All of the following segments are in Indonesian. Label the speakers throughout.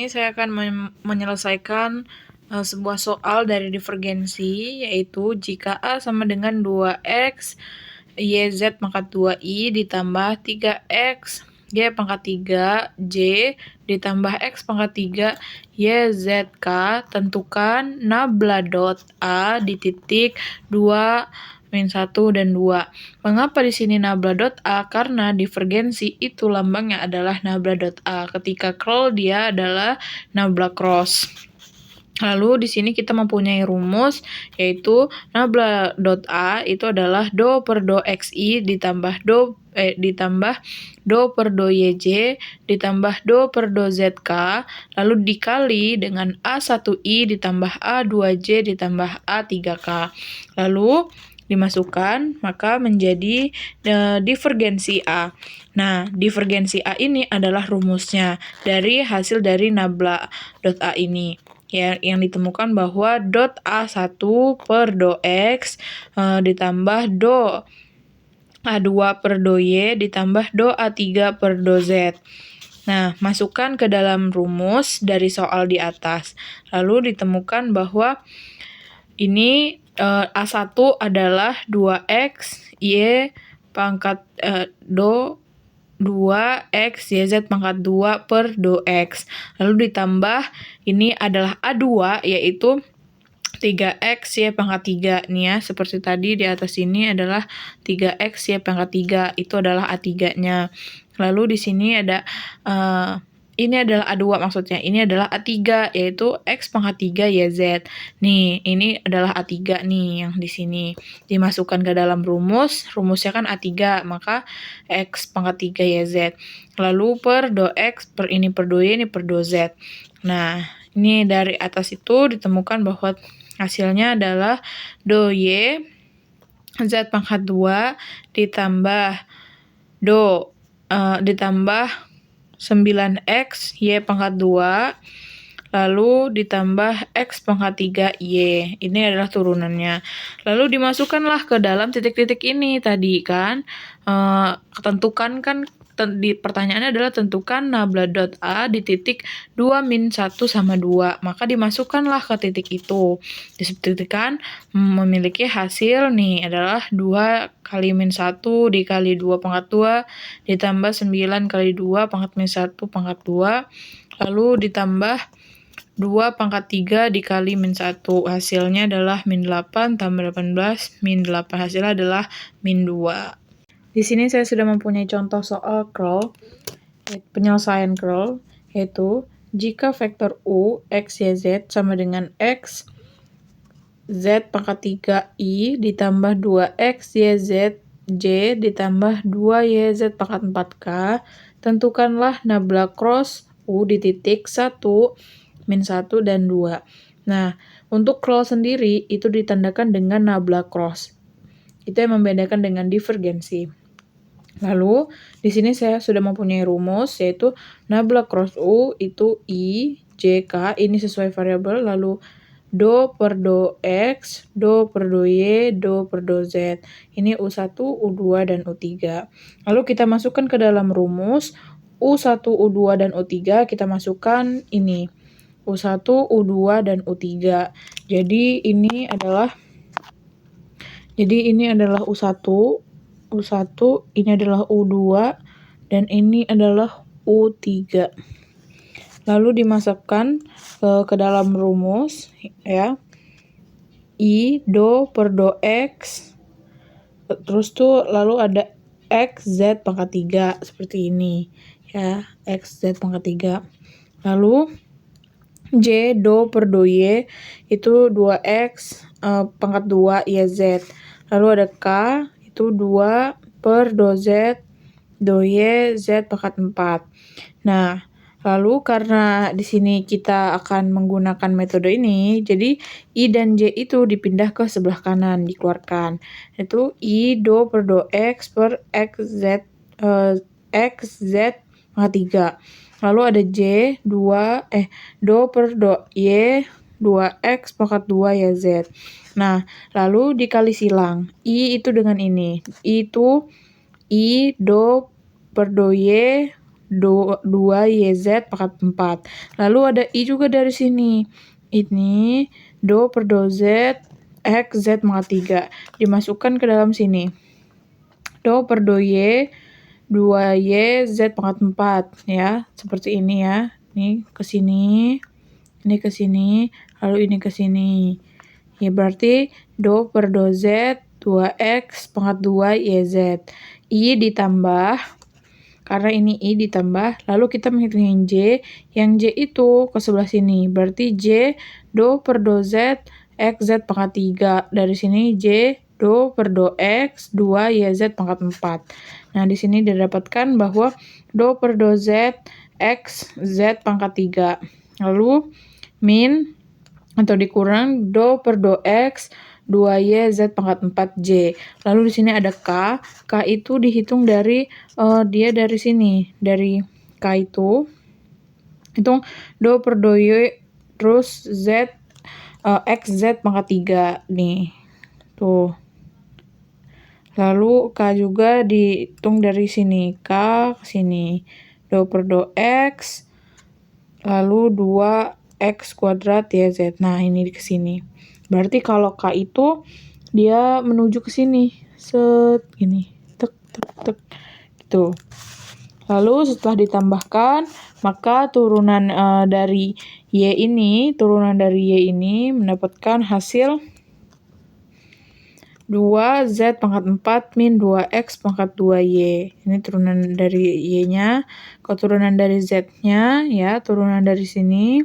Speaker 1: saya akan menyelesaikan sebuah soal dari divergensi, yaitu jika A sama dengan 2x, YZ pangkat 2I ditambah 3x, Y pangkat 3, J ditambah X pangkat 3, YZK, tentukan nabla dot A di titik 2, min 1 dan 2. Mengapa di sini nabla dot A? Karena divergensi itu lambangnya adalah nabla dot A. Ketika curl dia adalah nabla cross. Lalu di sini kita mempunyai rumus, yaitu nabla dot A itu adalah do per do xi ditambah do per do yj ditambah do per do zk, lalu dikali dengan a1i ditambah a2j ditambah a3k. Lalu dimasukkan, maka menjadi divergensi A. Nah, divergensi A ini adalah rumusnya dari hasil dari nabla dot A ini. Ya, yang ditemukan bahwa dot A1 per do X ditambah do A2 per do Y ditambah do A3 per do Z. Nah, masukkan ke dalam rumus dari soal di atas. Lalu ditemukan bahwa ini A1 adalah 2X Y pangkat do 2x YZ pangkat 2 per do X. Lalu ditambah ini adalah A2, yaitu 3x Y pangkat 3 nih ya, seperti tadi di atas ini adalah 3x Y pangkat 3, itu adalah A3-nya. Lalu di sini ada ini adalah A2 maksudnya, ini adalah A3, yaitu X pangkat 3 YZ. Nih, ini adalah A3 nih yang di sini. Dimasukkan ke dalam rumusnya kan A3, maka X pangkat 3 YZ. Lalu per do X, per ini per do Y, ini per do Z. Nah, ini dari atas itu ditemukan bahwa hasilnya adalah do Y, Z pangkat 2, ditambah do, ditambah 9x Y pangkat 2, lalu ditambah X pangkat 3 Y. Ini adalah turunannya. Lalu dimasukkanlah ke dalam titik-titik ini tadi kan. Tentukan kan, di pertanyaannya adalah tentukan nabla dot A di titik 2 min 1 sama 2. Maka dimasukkanlah ke titik itu. Disebutkan memiliki hasil nih adalah 2 kali min 1 dikali 2 pangkat 2 ditambah 9 kali 2 pangkat min 1 pangkat 2, lalu ditambah 2 pangkat 3 dikali min 1. Hasilnya adalah min 8 tambah 18 min 8. Hasilnya adalah min 2. Di sini saya sudah mempunyai contoh soal curl, penyelesaian curl, yaitu jika vektor U, X, Y, Z sama dengan X, Z pangkat 3I ditambah 2X, Y, Z, J ditambah 2YZ pangkat 4K, tentukanlah nabla cross U di titik 1, min 1, dan 2. Nah, untuk curl sendiri itu ditandakan dengan nabla cross. Itu yang membedakan dengan divergensi. Lalu, di sini saya sudah mempunyai rumus, yaitu nabla cross U itu I, J, K, ini sesuai variabel, lalu do per do X, do per do Y, do per do Z. Ini U1, U2, dan U3. Lalu kita masukkan ke dalam rumus, U1, U2, dan U3, kita masukkan ini, U1, U2, dan U3. Jadi ini adalah U1, ini adalah U2, dan ini adalah U3. Lalu dimasukkan ke dalam rumus ya. I do per do X, terus tuh lalu ada X Z pangkat 3 seperti ini ya, X Z pangkat 3. Lalu J do per do Y itu 2X pangkat 2 YZ. Lalu ada K itu 2 per do Z do Y Z pangkat 4. Nah, lalu karena di sini kita akan menggunakan metode ini, jadi I dan J itu dipindah ke sebelah kanan, dikeluarkan. Itu I do per do X per X Z pangkat 3. Lalu ada J do per do Y 2X pangkat 2 YZ. Nah, lalu dikali silang. I itu dengan ini. I itu I do per do Y 2YZ pangkat 4. Lalu ada I juga dari sini. Ini do per do Z X Z pangkat 3. Dimasukkan ke dalam sini. Do per do Y 2Y Z pangkat 4 ya, seperti ini ya. Ini ke sini, ini ke sini, lalu ini ke sini. Ya berarti do per do Z 2X pangkat 2 YZ. I ditambah, karena ini I ditambah, lalu kita menghitung yang J. Yang J itu ke sebelah sini, berarti J do per do Z X Z pangkat 3. Dari sini J do per do X 2 YZ pangkat 4. Nah, di sini didapatkan bahwa do per do Z X Z pangkat 3. Lalu min atau dikurang do per do X 2Y Z pangkat 4J. Lalu di sini ada K. K itu dihitung dari dia dari sini. Dari K itu hitung do per do Y terus Z X Z pangkat 3 nih. Tuh. Lalu K juga dihitung dari sini. K ke sini. Do per do X. Lalu 2X kuadrat ya Z. Nah, ini ke sini. Berarti kalau K itu dia menuju ke sini. Set, gini. Tek, tek, tek. Gitu. Lalu setelah ditambahkan, maka turunan dari Y ini mendapatkan hasil 2Z pangkat 4 min 2X pangkat 2Y. Ini turunan dari Y-nya. Kalau turunan dari Z-nya, ya, turunan dari sini,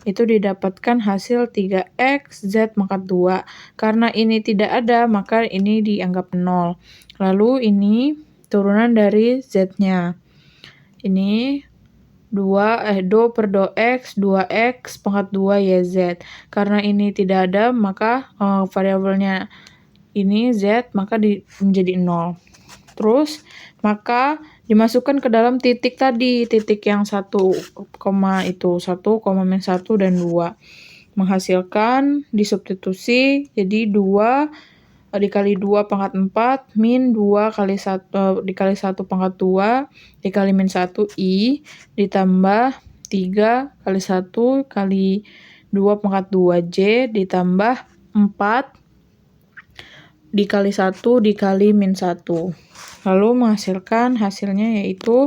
Speaker 1: itu didapatkan hasil 3X Z pangkat 2. Karena ini tidak ada, maka ini dianggap 0. Lalu ini turunan dari Z-nya. Ini do per do X 2X pangkat 2 YZ. Karena ini tidak ada, maka variabelnya ini Z, maka menjadi 0. Terus, maka dimasukkan ke dalam titik tadi, titik yang 1, itu 1, min 1, dan 2. Menghasilkan disubstitusi, jadi 2 dikali 2 pangkat 4, min 2 kali 1, dikali 1 pangkat 2, dikali min 1, I, ditambah 3 kali 1 kali 2 pangkat 2, J, ditambah 4, dikali 1 dikali min 1. Lalu menghasilkan hasilnya yaitu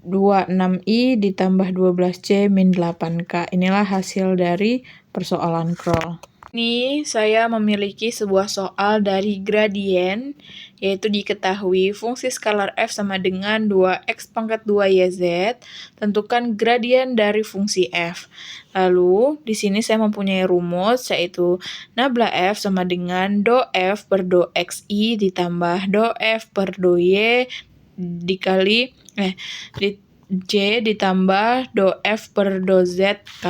Speaker 1: 26I ditambah 12C min 8K. Inilah hasil dari persoalan Kroll. Ini saya memiliki sebuah soal dari gradien, yaitu diketahui fungsi skalar f sama dengan 2x pangkat 2 YZ, tentukan gradien dari fungsi f. Lalu, di sini saya mempunyai rumus, yaitu nabla f sama dengan do f per do xi ditambah do f per do y dikali J ditambah do f per do zk.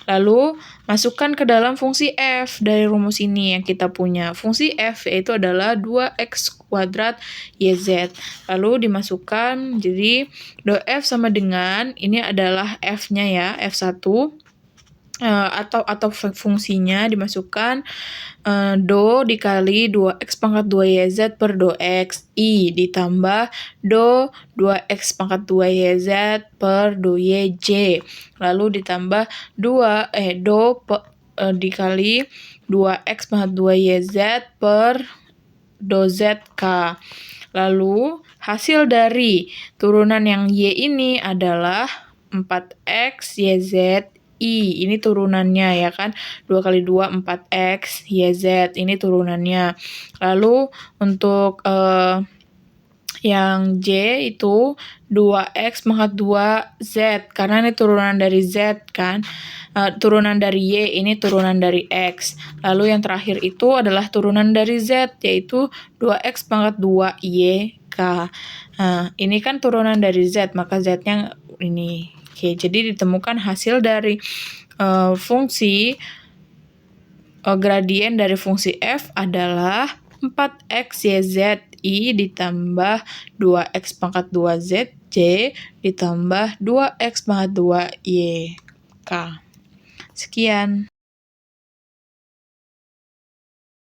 Speaker 1: Lalu, masukkan ke dalam fungsi f dari rumus ini yang kita punya. Fungsi f yaitu adalah 2x kuadrat YZ. Lalu dimasukkan, jadi do f sama dengan, ini adalah f-nya ya, f1. Atau fungsinya dimasukkan do dikali 2x pangkat 2 YZ per do x I ditambah do 2x pangkat 2 YZ per do YJ. Lalu ditambah dikali 2x pangkat 2 YZ per do ZK. Lalu hasil dari turunan yang Y ini adalah 4x YZ I, ini turunannya ya kan, 2 kali 2 4x YZ, ini turunannya. Lalu untuk yang J itu 2x pangkat 2 Z, karena ini turunan dari Z kan, turunan dari Y, ini turunan dari X. Lalu yang terakhir itu adalah turunan dari Z, yaitu 2x pangkat 2 YK. Ini kan turunan dari Z, maka Z-nya ini. Oke, jadi ditemukan hasil dari fungsi gradien dari fungsi f adalah 4x YZ I ditambah 2x pangkat 2 ZJ ditambah 2x pangkat 2 YK. Sekian.